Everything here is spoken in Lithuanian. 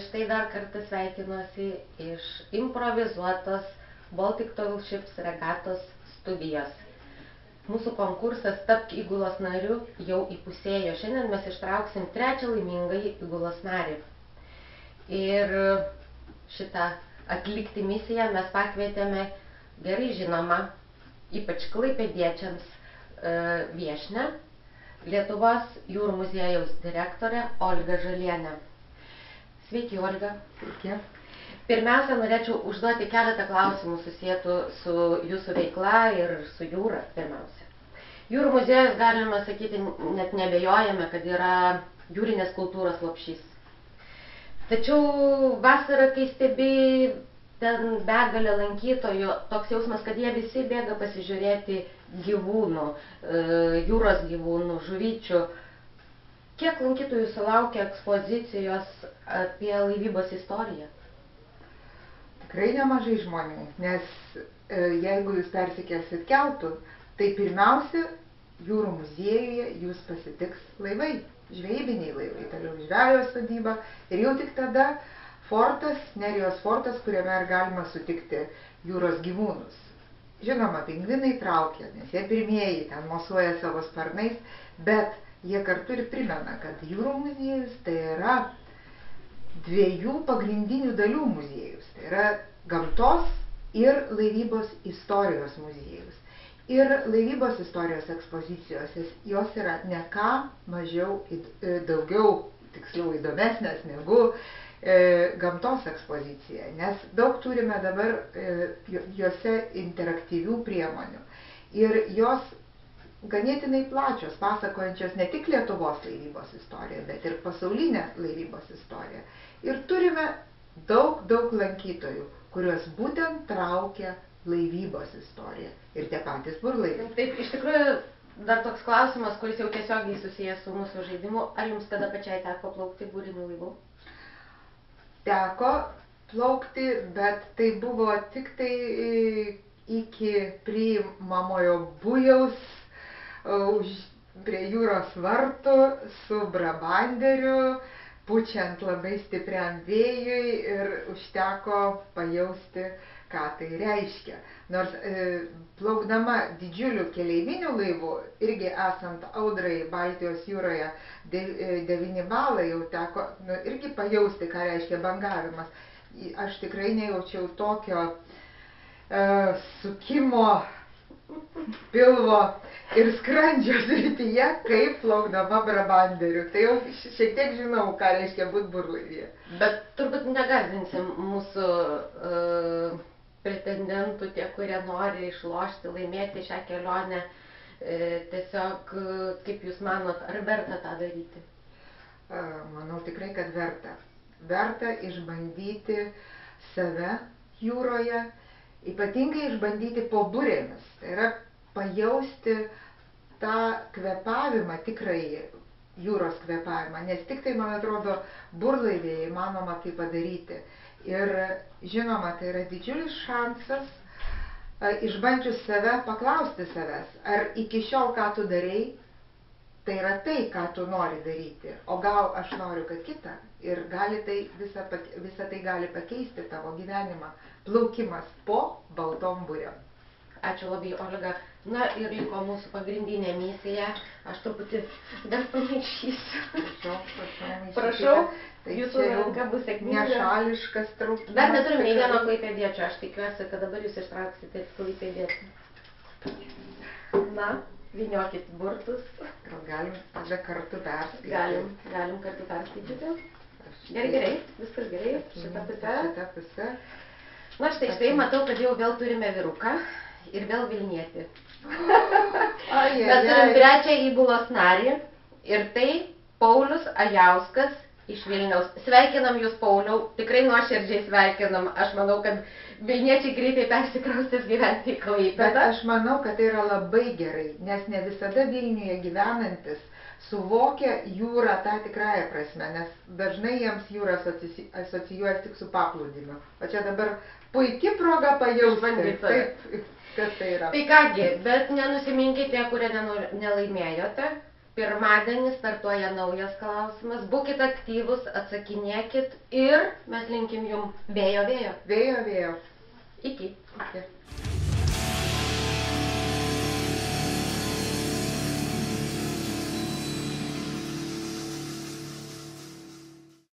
štai dar kartą sveikinuosi iš improvizuotos Baltic Tall Ships regatos studijos. Mūsų konkursas Tapk įgulos nariu jau įpusėjo. Šiandien mes ištrauksim trečią laimingąjį įgulos narį. Ir šitą atlikti misiją mes pakvietėme gerai žinomą, ypač klaipėdiečiams viešnią, Lietuvos jūrų muziejaus direktorę Olgą Žalienę. Sveiki, Olga. Sveiki. Pirmiausia, norėčiau užduoti keletą klausimų susietų su jūsų veikla ir su jūra pirmiausia. Jūrų muziejus, galima sakyti, net nebejojame, kad yra jūrinės kultūros lopšys. Tačiau vasarą, kai stebi ten begalę lankytojų, toks jausmas, kad jie visi bėga pasižiūrėti gyvūnų, jūros gyvūnų, žuvyčių. Kiek lankytojų sulaukia ekspozicijos apie laivybos istoriją? Tikrai nemažai žmonių, nes jeigu jūs persikelsit keltu, tai pirmiausia, jūrų muziejuje jūs pasitiks laivai, žvejybiniai laivai, toliau žvejos sodyba ir jau tik tada fortas, Nerijos fortas, kuriame ir galima sutikti jūros gyvūnus. Žinoma, pingvinai traukia, nes jie pirmieji ten mosuoja savo sparnais, bet jie kartu ir primena, kad jūrų muziejus tai yra dviejų pagrindinių dalių muziejus. Tai yra gamtos ir laivybos istorijos muziejus. Ir laivybos istorijos ekspozicijos, jos yra ne ką mažiau, daugiau, tiksliau įdomesnės negu gamtos ekspozicija, nes daug turime dabar juose interaktyvių priemonių. Ir jos ganėtinai plačios, pasakojančios ne tik Lietuvos laivybos istoriją, bet ir pasaulinę laivybos istoriją. Ir turime daug lankytojų, kuriuos būtent traukia laivybos istorija ir tie patys burlaiviai. Taip, iš tikrųjų, dar toks klausimas, kuris jau tiesiogiai susijęs su mūsų žaidimu. Ar jums kada pačiai teko plaukti būriniu laivu? Teko plaukti, bet tai buvo tik tai iki priimamojo bujaus prie jūros vartų su brabanderiu, pučiant labai stipriam vėjui ir užteko pajausti, ką tai reiškia. Nors plaukdama didžiuliu keleiviniu laivu, irgi esant audrai Baltijos jūroje 9 balai, jau teko irgi pajausti, ką reiškia bangavimas. Aš tikrai nejaučiau tokio sukimo pilvo ir skrandžio srityje, kaip plaukdama brabanderiu. Tai jau šiek tiek žinau, ką reiškia būt burlaivyje. Bet turbūt negąsdinsim mūsų pretendentų, tie, kurie nori išlošti, laimėti šią kelionę. Tiesiog, kaip jūs manot, ar verta tą daryti? Manau tikrai, kad verta. Verta išbandyti save jūroje, ypatingai išbandyti po burėmis. Tai yra pajausti tą kvėpavimą, tikrąjį jūros kvėpavimą, nes tik tai, man atrodo, burlaivėje įmanoma tai padaryti. Ir žinoma, tai yra didžiulis šansas išbandžius save, paklausti savęs, ar iki šiol, ką tu darei, tai yra tai, ką tu nori daryti, o gal aš noriu, kad kita. Ir gali tai, visa tai gali pakeisti tavo gyvenimą. Plaukimas po baltom burėm. Ačiū labai, Olga. Na ir liko mūsų pagrindinė misija. Aš truputį dar pamaišysiu. Prašau, jūsų ranka bus sėkminga. Nešališkas traukimas. Dar neturim nei vieno klaipėdiečio. Aš tikiuosi, kad dabar jūs ištrauksite klaipėdietį. Na, vyniokit burtus. Gal galim tada kartu perskaityti? Galim kartu perskaityti. Gerai, viskas gerai. Šita pusė. Na štai, matau, kad jau vėl turime vyruką ir vėl Vilnietį. Mes turim trečią įgulos narį ir tai Paulius Ajauskas iš Vilniaus. Sveikinam jūs, Pauliau, tikrai nuoširdžiai sveikinam. Aš manau, kad Vilniečiai greitai persikraustys gyventi į Klaipėdą. Bet aš manau, kad tai yra labai gerai, nes ne visada Vilniuje gyvenantis suvokia jūrą tą tikrąją prasme, nes dažnai jiems jūra asocijuojas tik su paplūdimiu. O čia dabar puiki proga pajausti, kas tai yra. Tai kągi, bet nenusiminkite, kurie nelaimėjote. Pirmadienį startuoja naujas klausimas. Būkit aktyvus, atsakinėkit ir mes linkim jum vėjo. Vėjo. Iki. Iki.